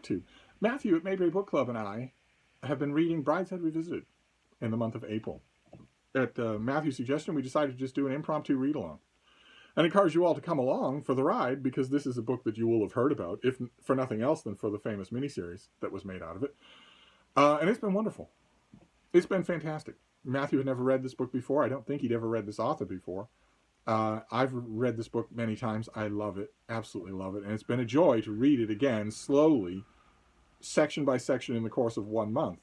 to. Matthew at Mayberry Book Club and I have been reading Brideshead Revisited in the month of April. At Matthew's suggestion, we decided to just do an impromptu read-along. And encourage you all to come along for the ride, because this is a book that you will have heard about, if for nothing else than for the famous miniseries that was made out of it. And it's been wonderful. It's been fantastic. Matthew had never read this book before. I don't think he'd ever read this author before. I've read this book many times. I love it. Absolutely love it. And it's been a joy to read it again, slowly, section by section in the course of 1 month.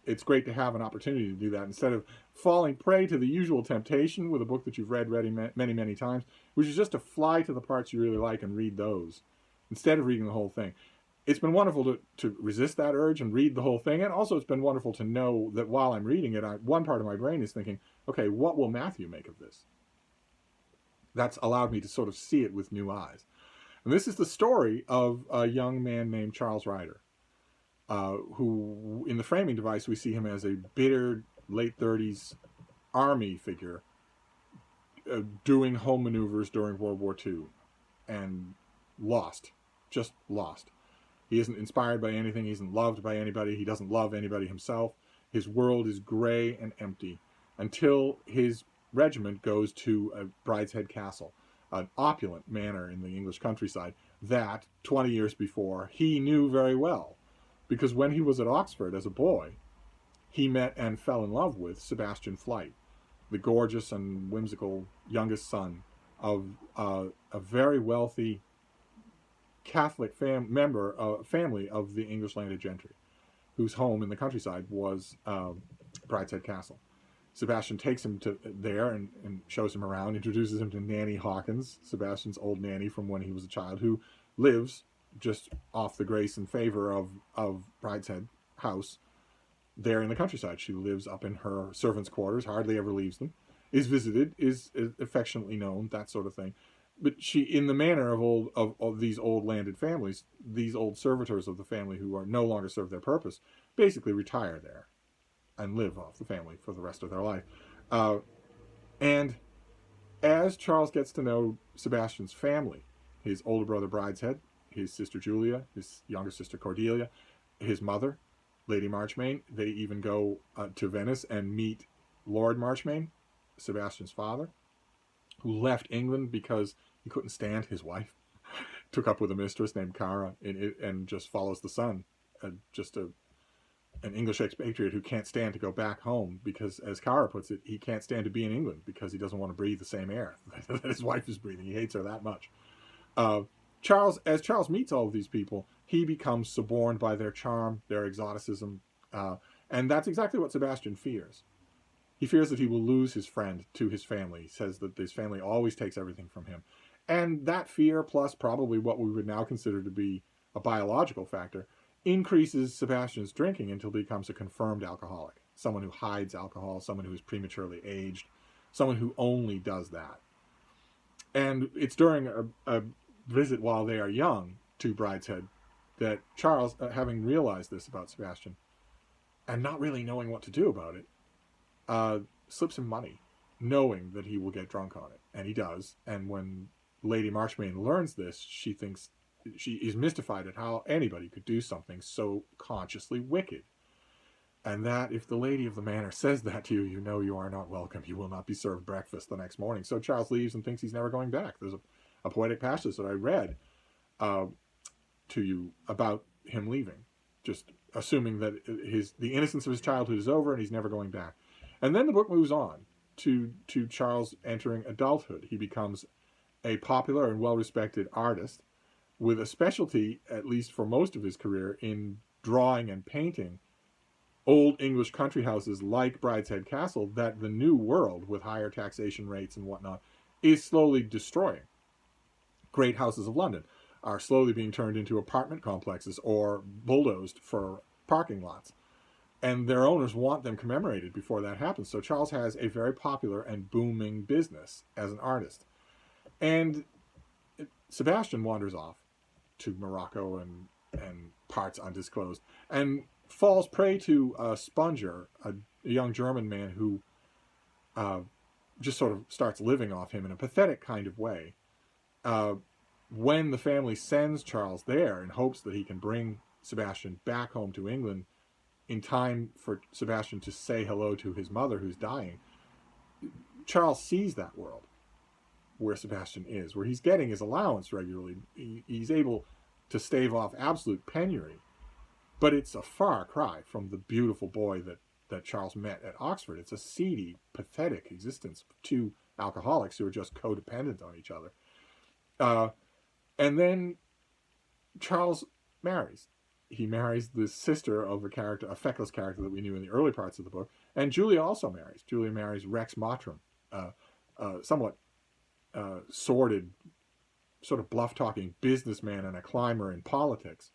It's great to have an opportunity to do that instead of falling prey to the usual temptation with a book that you've read many, many times, which is just to fly to the parts you really like and read those instead of reading the whole thing. It's been wonderful to resist that urge and read the whole thing. And also it's been wonderful to know that while I'm reading it, one part of my brain is thinking, okay, what will Matthew make of this? That's allowed me to sort of see it with new eyes. And this is the story of a young man named Charles Ryder. Who, in the framing device, we see him as a bitter, late 30s army figure doing home maneuvers during World War II and lost, just lost. He isn't inspired by anything. He isn't loved by anybody. He doesn't love anybody himself. His world is gray and empty until his regiment goes to a Brideshead Castle, an opulent manor in the English countryside that, 20 years before, he knew very well. Because when he was at Oxford as a boy, he met and fell in love with Sebastian Flyte, the gorgeous and whimsical youngest son of a very wealthy Catholic family of the English landed gentry, whose home in the countryside was Brideshead Castle. Sebastian takes him to there and shows him around, introduces him to Nanny Hawkins, Sebastian's old nanny from when he was a child, who lives just off the grace and favor of Brideshead House there in the countryside. She lives up in her servants' quarters, hardly ever leaves them, is visited, is affectionately known, that sort of thing. But she, in the manner of these old landed families, these old servitors of the family who are no longer serve their purpose, basically retire there and live off the family for the rest of their life. And as Charles gets to know Sebastian's family, his older brother Brideshead, his sister Julia, his younger sister Cordelia, his mother, Lady Marchmain. They even go to Venice and meet Lord Marchmain, Sebastian's father, who left England because he couldn't stand his wife. Took up with a mistress named Cara and just follows the son. An English expatriate who can't stand to go back home because, as Cara puts it, he can't stand to be in England because he doesn't want to breathe the same air that his wife is breathing. He hates her that much. As Charles meets all of these people, he becomes suborned by their charm, their exoticism, and that's exactly what Sebastian fears. He fears that he will lose his friend to his family. He says that his family always takes everything from him. And that fear, plus probably what we would now consider to be a biological factor, increases Sebastian's drinking until he becomes a confirmed alcoholic. Someone who hides alcohol, someone who is prematurely aged, someone who only does that. And it's during a visit while they are young to Brideshead that Charles, having realized this about Sebastian and not really knowing what to do about it, slips him money, knowing that he will get drunk on it. And he does. And when Lady Marchmain learns this, she is mystified at how anybody could do something so consciously wicked. And that if the lady of the manor says that to you, you know you are not welcome. You will not be served breakfast the next morning. So Charles leaves and thinks he's never going back. There's a poetic passage that I read to you about him leaving, just assuming that the innocence of his childhood is over and he's never going back. And then the book moves on to Charles entering adulthood. He becomes a popular and well-respected artist with a specialty, at least for most of his career, in drawing and painting old English country houses like Brideshead Castle that the New World, with higher taxation rates and whatnot, is slowly destroying. Great houses of London are slowly being turned into apartment complexes or bulldozed for parking lots. And their owners want them commemorated before that happens. So Charles has a very popular and booming business as an artist. And Sebastian wanders off to Morocco and parts undisclosed and falls prey to a sponger, a young German man who just sort of starts living off him in a pathetic kind of way. when the family sends Charles there in hopes that he can bring Sebastian back home to England in time for Sebastian to say hello to his mother who's dying, Charles sees that world where Sebastian is, where he's getting his allowance regularly. He's able to stave off absolute penury. But it's a far cry from the beautiful boy that Charles met at Oxford. It's a seedy, pathetic existence of two alcoholics who are just codependent on each other. And then Charles marries. He marries the sister of a feckless character that we knew in the early parts of the book. And Julia also marries. Julia marries Rex Mottram, somewhat sordid, sort of bluff-talking businessman and a climber in politics,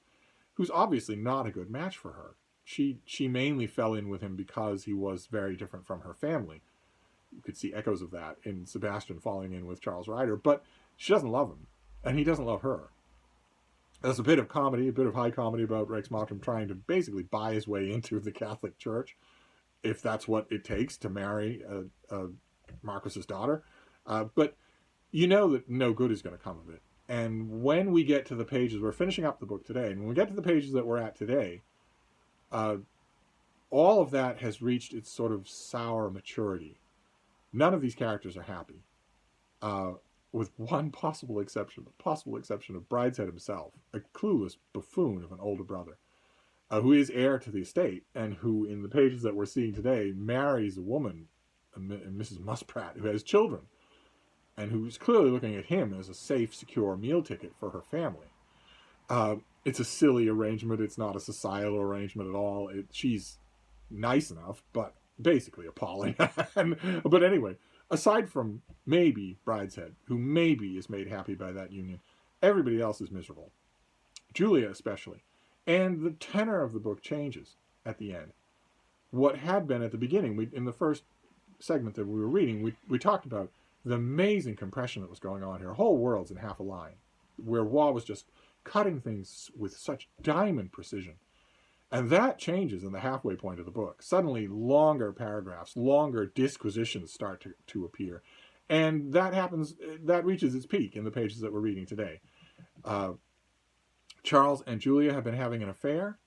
who's obviously not a good match for her. She mainly fell in with him because he was very different from her family. You could see echoes of that in Sebastian falling in with Charles Ryder, but she doesn't love him, and he doesn't love her. There's a bit of comedy, a bit of high comedy about Rex Mottram trying to basically buy his way into the Catholic Church, if that's what it takes to marry Marquis's daughter. But you know that no good is going to come of it. And when we get to the pages, we're finishing up the book today, and when we get to the pages that we're at today, all of that has reached its sort of sour maturity. None of these characters are happy, with one possible exception, of Brideshead himself, a clueless buffoon of an older brother, who is heir to the estate, and who, in the pages that we're seeing today, marries a woman, Mrs. Muspratt, who has children, and who's clearly looking at him as a safe, secure meal ticket for her family. It's a silly arrangement. It's not a societal arrangement at all. She's nice enough, but basically appalling. But anyway, aside from maybe Brideshead, who maybe is made happy by that union, everybody else is miserable. Julia especially. And the tenor of the book changes at the end. What had been at the beginning, in the first segment that we were reading, we talked about the amazing compression that was going on here. Whole worlds in half a line, where Waugh was just cutting things with such diamond precision. And that changes in the halfway point of the book. Suddenly, longer paragraphs, longer disquisitions start to appear. And that reaches its peak in the pages that we're reading today. Charles and Julia have been having an affair.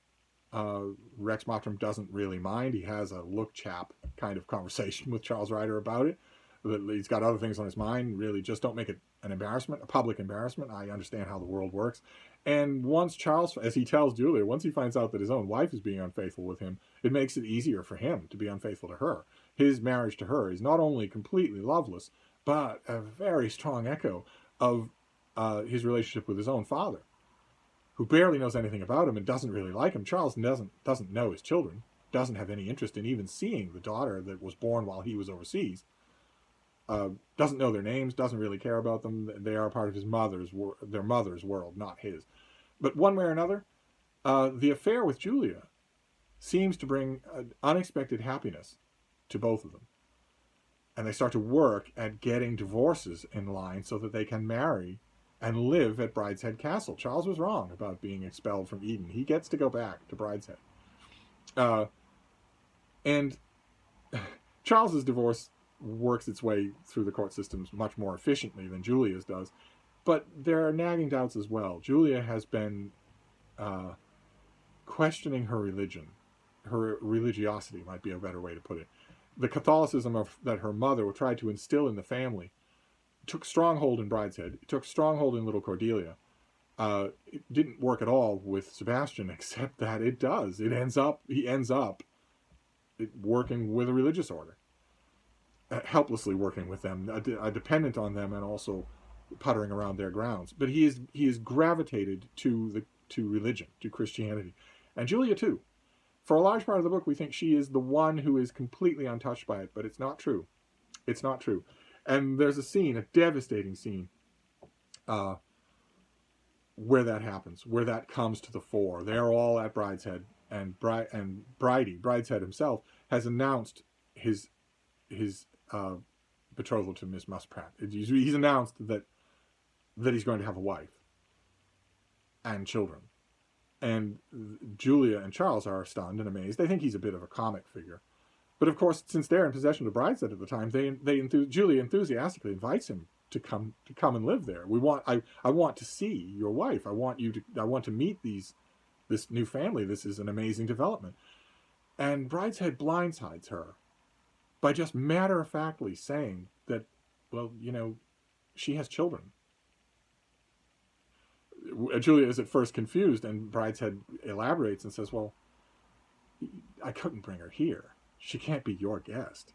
Rex Mottram doesn't really mind. He has a look chap kind of conversation with Charles Ryder about it. He's got other things on his mind. Really, just don't make it an embarrassment, a public embarrassment. I understand how the world works. And once Charles, as he tells Julia, once he finds out that his own wife is being unfaithful with him, it makes it easier for him to be unfaithful to her. His marriage to her is not only completely loveless, but a very strong echo of his relationship with his own father, who barely knows anything about him and doesn't really like him. Charles doesn't know his children, doesn't have any interest in even seeing the daughter that was born while he was overseas. Doesn't know their names, doesn't really care about them. They are part of their mother's world, not his. But one way or another, the affair with Julia seems to bring unexpected happiness to both of them. And they start to work at getting divorces in line so that they can marry and live at Brideshead Castle. Charles was wrong about being expelled from Eden. He gets to go back to Brideshead. And Charles's divorce works its way through the court systems much more efficiently than Julia's does. But there are nagging doubts as well. Julia has been questioning her religion. Her religiosity might be a better way to put it. The Catholicism that her mother tried to instill in the family took strong hold in Brideshead. It took strong hold in little Cordelia. It didn't work at all with Sebastian, except that it does. He ends up working with a religious order. Helplessly working with them, dependent on them, and also puttering around their grounds. But he is gravitated to religion, to Christianity, and Julia too. For a large part of the book, we think she is the one who is completely untouched by it, but it's not true. It's not true. And there's a devastating scene, where that happens, where that comes to the fore. They're all at Brideshead, and Brideshead himself has announced his betrothal to Miss Muspratt. He's announced that he's going to have a wife and children. And Julia and Charles are stunned and amazed. They think he's a bit of a comic figure. But of course, since they're in possession of Brideshead at the time, Julia enthusiastically invites him to come and live there. I want to see your wife. I want to meet this new family. This is an amazing development. And Brideshead blindsides her by just matter-of-factly saying that, well, she has children. Julia is at first confused, and Brideshead elaborates and says, well, I couldn't bring her here. She can't be your guest.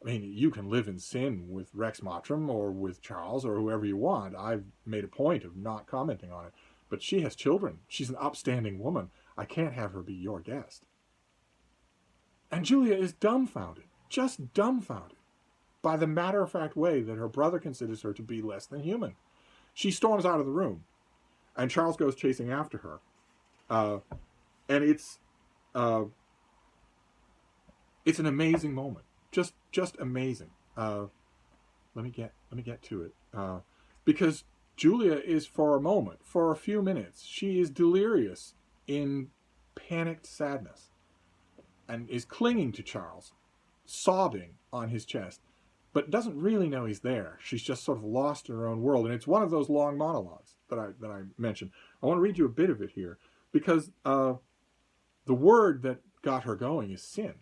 I mean, you can live in sin with Rex Mottram or with Charles or whoever you want. I've made a point of not commenting on it. But she has children. She's an upstanding woman. I can't have her be your guest. And Julia is dumbfounded, just dumbfounded, by the matter-of-fact way that her brother considers her to be less than human. She storms out of the room, and Charles goes chasing after her. And it's an amazing moment. Just amazing. Let me get to it. Because Julia is, for a moment, for a few minutes, she is delirious in panicked sadness and is clinging to Charles, sobbing on his chest, but doesn't really know he's there. She's just sort of lost in her own world. And it's one of those long monologues that I mentioned. I want to read you a bit of it here, because the word that got her going is sin.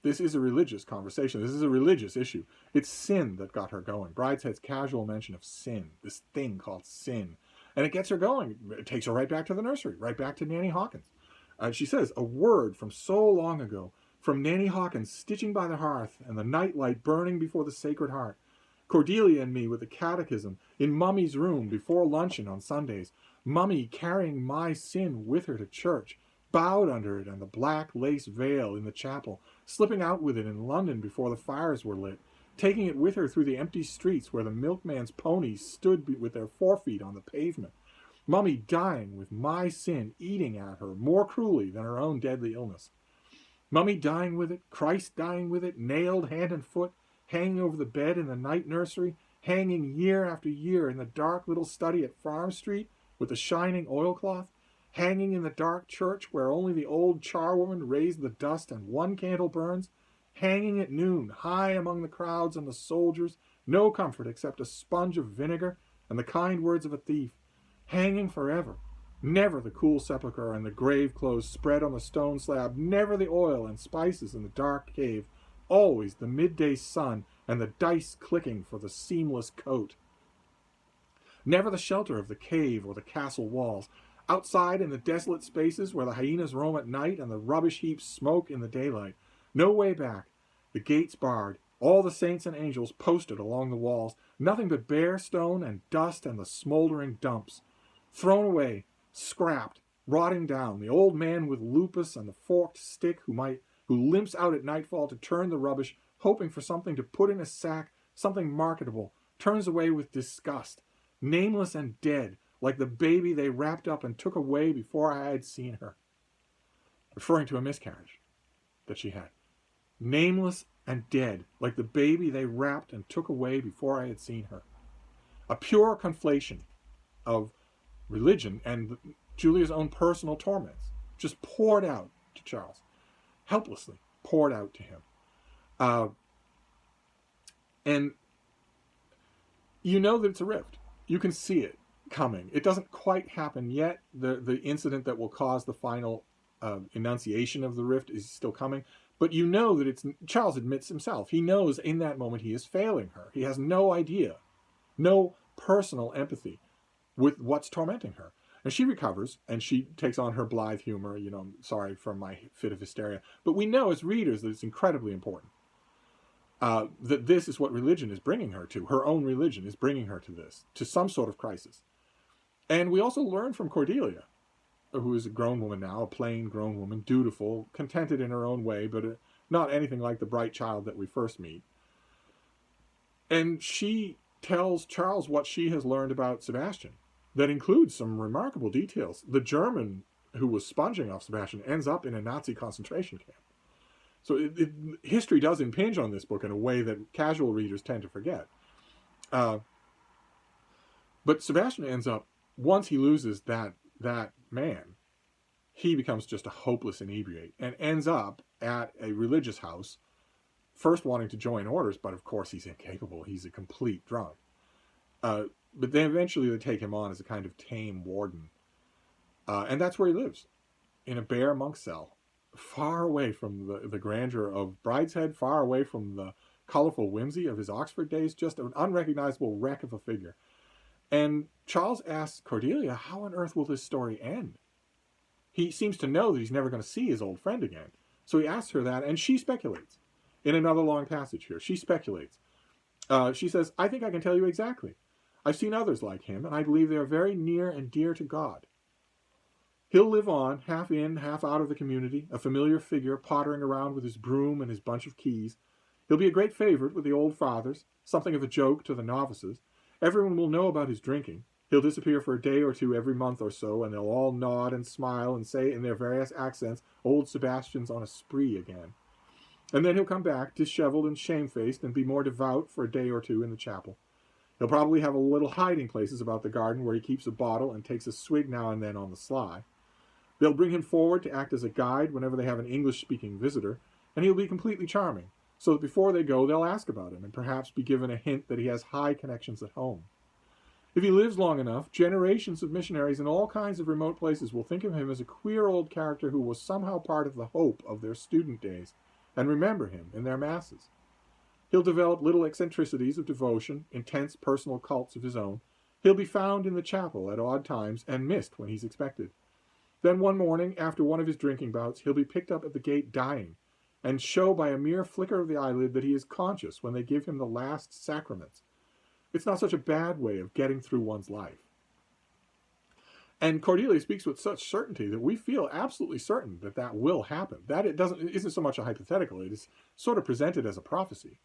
This is a religious conversation. This is a religious issue. It's sin that got her going. Brideshead's casual mention of sin, this thing called sin. And it gets her going. It takes her right back to the nursery, right back to Nanny Hawkins. She says, a word from so long ago, from Nanny Hawkins stitching by the hearth and the nightlight burning before the Sacred Heart. Cordelia and me with the catechism in Mummy's room before luncheon on Sundays. Mummy carrying my sin with her to church, bowed under it and the black lace veil in the chapel, slipping out with it in London before the fires were lit, taking it with her through the empty streets where the milkman's ponies stood with their forefeet on the pavement. Mummy dying with my sin eating at her more cruelly than her own deadly illness. Mummy dying with it, Christ dying with it, nailed hand and foot, hanging over the bed in the night nursery, hanging year after year in the dark little study at Farm Street with the shining oilcloth, hanging in the dark church where only the old charwoman raised the dust and one candle burns, hanging at noon, high among the crowds and the soldiers, no comfort except a sponge of vinegar and the kind words of a thief, hanging forever, never the cool sepulchre and the grave clothes spread on the stone slab, never the oil and spices in the dark cave, always the midday sun and the dice clicking for the seamless coat. Never the shelter of the cave or the castle walls, outside in the desolate spaces where the hyenas roam at night and the rubbish heaps smoke in the daylight. No way back, the gates barred, all the saints and angels posted along the walls, nothing but bare stone and dust and the smoldering dumps. Thrown away, scrapped, rotting down, the old man with lupus and the forked stick who limps out at nightfall to turn the rubbish, hoping for something to put in a sack, something marketable, turns away with disgust, nameless and dead, like the baby they wrapped up and took away before I had seen her. Referring to a miscarriage that she had. Nameless and dead, like the baby they wrapped and took away before I had seen her. A pure conflation of religion and Julia's own personal torments, just poured out to Charles, helplessly poured out to him. And you know that it's a rift. You can see it coming. It doesn't quite happen yet. The incident that will cause the final enunciation of the rift is still coming. But you know that Charles admits himself. He knows in that moment he is failing her. He has no idea, no personal empathy with what's tormenting her. And she recovers, and she takes on her blithe humor, sorry for my fit of hysteria. But we know as readers that it's incredibly important. That this is what religion is bringing her to. Her own religion is bringing her to this, to some sort of crisis. And we also learn from Cordelia, who is a grown woman now, a plain grown woman, dutiful, contented in her own way, but not anything like the bright child that we first meet. And she tells Charles what she has learned about Sebastian. That includes some remarkable details. The German who was sponging off Sebastian ends up in a Nazi concentration camp. So history does impinge on this book in a way that casual readers tend to forget. But Sebastian ends up, once he loses that man, he becomes just a hopeless inebriate and ends up at a religious house, first wanting to join orders, but of course he's incapable. He's a complete drunk. But then eventually they take him on as a kind of tame warden. And that's where he lives, in a bare monk cell, far away from the grandeur of Brideshead, far away from the colorful whimsy of his Oxford days, just an unrecognizable wreck of a figure. And Charles asks Cordelia, how on earth will this story end? He seems to know that he's never going to see his old friend again. So he asks her that, and she speculates. In another long passage here, she speculates. She says, I think I can tell you exactly. I've seen others like him, and I believe they are very near and dear to God. He'll live on, half in, half out of the community, a familiar figure pottering around with his broom and his bunch of keys. He'll be a great favorite with the old fathers, something of a joke to the novices. Everyone will know about his drinking. He'll disappear for a day or two every month or so, and they'll all nod and smile and say in their various accents, old Sebastian's on a spree again. And then he'll come back, disheveled and shamefaced, and be more devout for a day or two in the chapel. He'll probably have a little hiding places about the garden where he keeps a bottle and takes a swig now and then on the sly. They'll bring him forward to act as a guide whenever they have an English-speaking visitor, and he'll be completely charming, so that before they go they'll ask about him and perhaps be given a hint that he has high connections at home. If he lives long enough, generations of missionaries in all kinds of remote places will think of him as a queer old character who was somehow part of the hope of their student days, and remember him in their masses. He'll develop little eccentricities of devotion, intense personal cults of his own. He'll be found in the chapel at odd times and missed when he's expected. Then one morning, after one of his drinking bouts, he'll be picked up at the gate dying, and show by a mere flicker of the eyelid that he is conscious when they give him the last sacraments. It's not such a bad way of getting through one's life. And Cordelia speaks with such certainty that we feel absolutely certain that that will happen. That it isn't so much a hypothetical, it is sort of presented as a prophecy.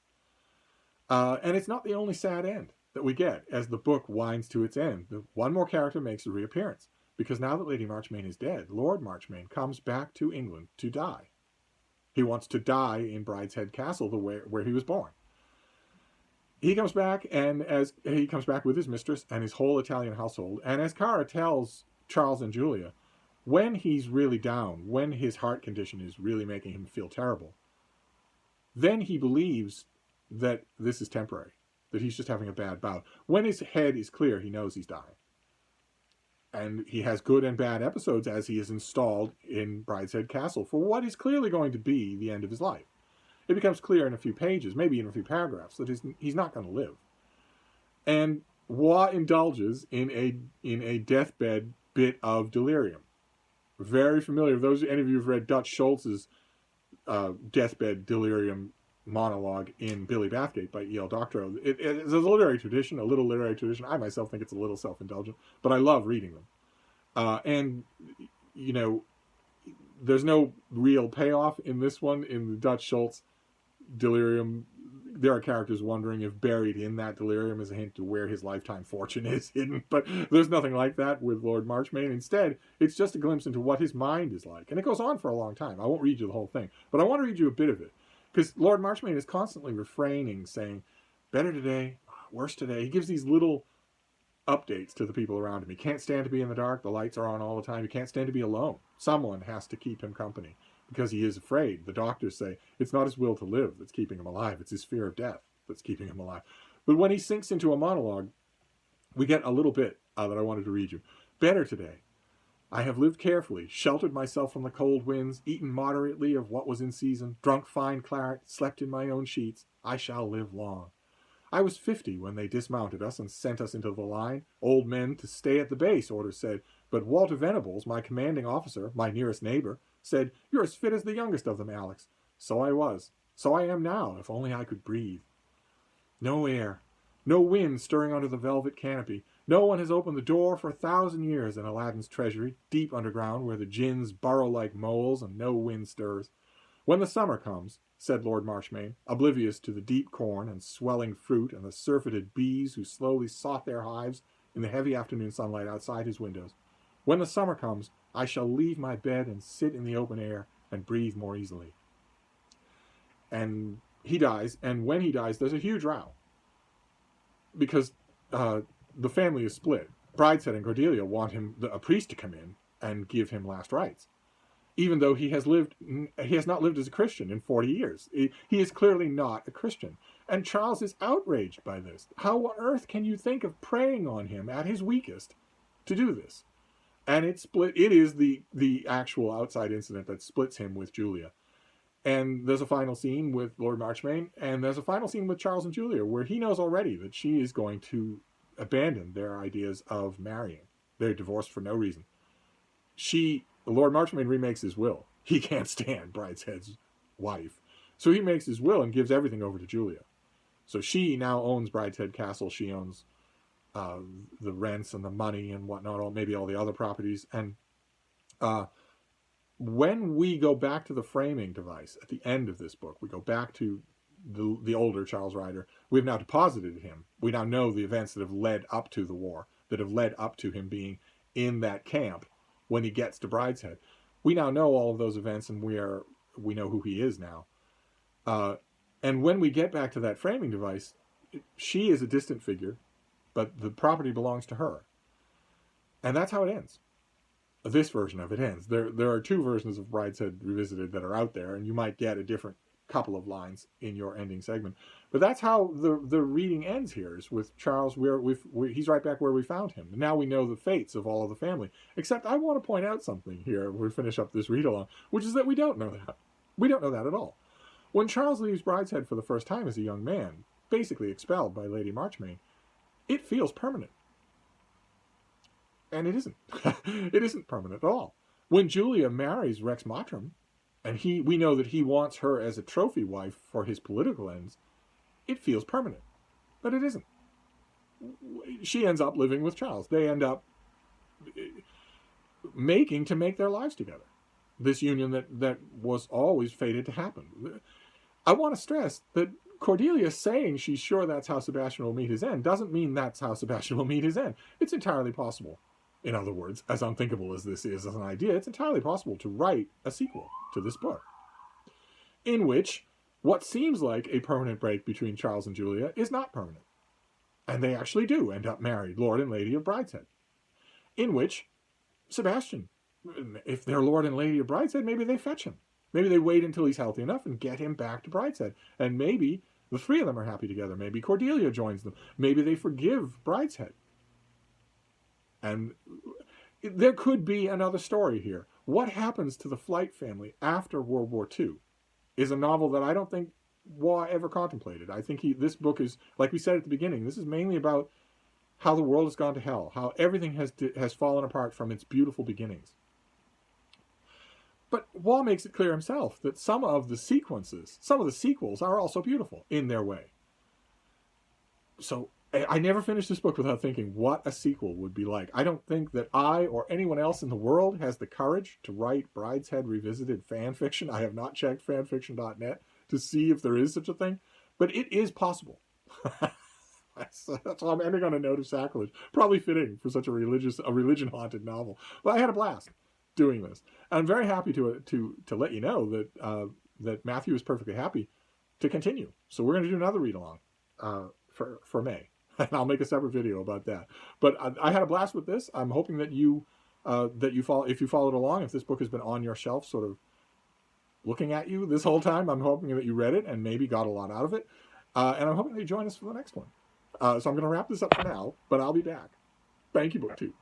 And it's not the only sad end that we get as the book winds to its end. One more character makes a reappearance, because now that Lady Marchmain is dead, Lord Marchmain comes back to England to die. He wants to die in Brideshead Castle, where he was born. He comes back, and as he comes back with his mistress and his whole Italian household, and as Cara tells Charles and Julia, when he's really down, when his heart condition is really making him feel terrible, then he believes that this is temporary, that he's just having a bad bout. When his head is clear, he knows he's dying. And he has good and bad episodes as he is installed in Brideshead Castle for what is clearly going to be the end of his life. It becomes clear in a few pages, maybe in a few paragraphs, that he's not going to live. And Waugh indulges in a deathbed bit of delirium. Very familiar. Those any of you who've read Dutch Schultz's deathbed delirium monologue in Billy Bathgate by E.L. Doctorow. It's a little literary tradition. I myself think it's a little self-indulgent, but I love reading them. And, you know, there's no real payoff in this one. In the Dutch Schultz delirium, there are characters wondering if buried in that delirium is a hint to where his lifetime fortune is hidden. But there's nothing like that with Lord Marchmain. Instead, it's just a glimpse into what his mind is like. And it goes on for a long time. I won't read you the whole thing, but I want to read you a bit of it. Because Lord Marchmain is constantly refraining, saying, better today, worse today. He gives these little updates to the people around him. He can't stand to be in the dark. The lights are on all the time. He can't stand to be alone. Someone has to keep him company because he is afraid. The doctors say it's not his will to live that's keeping him alive. It's his fear of death that's keeping him alive. But when he sinks into a monologue, we get a little bit that I wanted to read you. Better today. I have lived carefully, sheltered myself from the cold winds, eaten moderately of what was in season, drunk fine claret, slept in my own sheets. I shall live long. I was 50 when they dismounted us and sent us into the line. Old men to stay at the base, orders said. But Walter Venables, my commanding officer, my nearest neighbor, said, you're as fit as the youngest of them, Alex. So I was. So I am now, if only I could breathe. No air. No wind stirring under the velvet canopy. No one has opened the door for 1,000 years in Aladdin's treasury, deep underground where the jinns burrow like moles and no wind stirs. When the summer comes, said Lord Marchmain, oblivious to the deep corn and swelling fruit and the surfeited bees who slowly sought their hives in the heavy afternoon sunlight outside his windows. When the summer comes, I shall leave my bed and sit in the open air and breathe more easily. And he dies, and when he dies, there's a huge row. Because the family is split. Brideshead and Cordelia want a priest to come in and give him last rites. even though he has not lived as a Christian in 40 years. He is clearly not a Christian. And Charles is outraged by this. How on earth can you think of preying on him at his weakest to do this? And it is the actual outside incident that splits him with Julia. And there's a final scene with Lord Marchmain, and there's a final scene with Charles and Julia, where he knows already that she is going to abandon their ideas of marrying. They're divorced for no reason. Lord Marchmain remakes his will. He can't stand Brideshead's wife. So he makes his will and gives everything over to Julia. So she now owns Brideshead Castle. She owns the rents and the money and whatnot, maybe all the other properties. And when we go back to the framing device at the end of this book, we go back to the older Charles Ryder. We've now deposited him. We now know the events that have led up to the war, that have led up to him being in that camp when he gets to Brideshead. We now know all of those events, and we know who he is now. And when we get back to that framing device, she is a distant figure, but the property belongs to her. And that's how it ends. This version of it ends. There are two versions of Brideshead Revisited that are out there, and you might get a different couple of lines in your ending segment. But that's how the reading ends here, is with Charles. He's right back where we found him. Now we know the fates of all of the family. Except I want to point out something here when we finish up this read-along, which is that we don't know that. We don't know that at all. When Charles leaves Brideshead for the first time as a young man, basically expelled by Lady Marchmain, it feels permanent. And it isn't. It isn't permanent at all. When Julia marries Rex Mottram, and we know that he wants her as a trophy wife for his political ends, it feels permanent. But it isn't. She ends up living with Charles. They end up make their lives together. This union that was always fated to happen. I want to stress that Cordelia saying she's sure that's how Sebastian will meet his end doesn't mean that's how Sebastian will meet his end. It's entirely possible. In other words, as unthinkable as this is as an idea, it's entirely possible to write a sequel to this book, in which what seems like a permanent break between Charles and Julia is not permanent. And they actually do end up married, Lord and Lady of Brideshead. In which Sebastian, if they're Lord and Lady of Brideshead, maybe they fetch him. Maybe they wait until he's healthy enough and get him back to Brideshead. And maybe the three of them are happy together. Maybe Cordelia joins them. Maybe they forgive Brideshead. And there could be another story here. What happens to the Flyte family after World War II is a novel that I don't think Waugh ever contemplated. I think this book is, like we said at the beginning, this is mainly about how the world has gone to hell, how everything has fallen apart from its beautiful beginnings. But Waugh makes it clear himself that some of the sequels are also beautiful in their way. So I never finished this book without thinking what a sequel would be like. I don't think that I or anyone else in the world has the courage to write Brideshead Revisited fan fiction. I have not checked fanfiction.net to see if there is such a thing, but it is possible. That's why I'm ending on a note of sacrilege. Probably fitting for such a religion-haunted novel. But I had a blast doing this. And I'm very happy to let you know that that Matthew is perfectly happy to continue. So we're going to do another read-along for May. And I'll make a separate video about that. But I had a blast with this. I'm hoping that if you followed along, if this book has been on your shelf sort of looking at you this whole time, I'm hoping that you read it and maybe got a lot out of it. And I'm hoping that you join us for the next one. So I'm going to wrap this up for now, but I'll be back. Thank you, BookTube.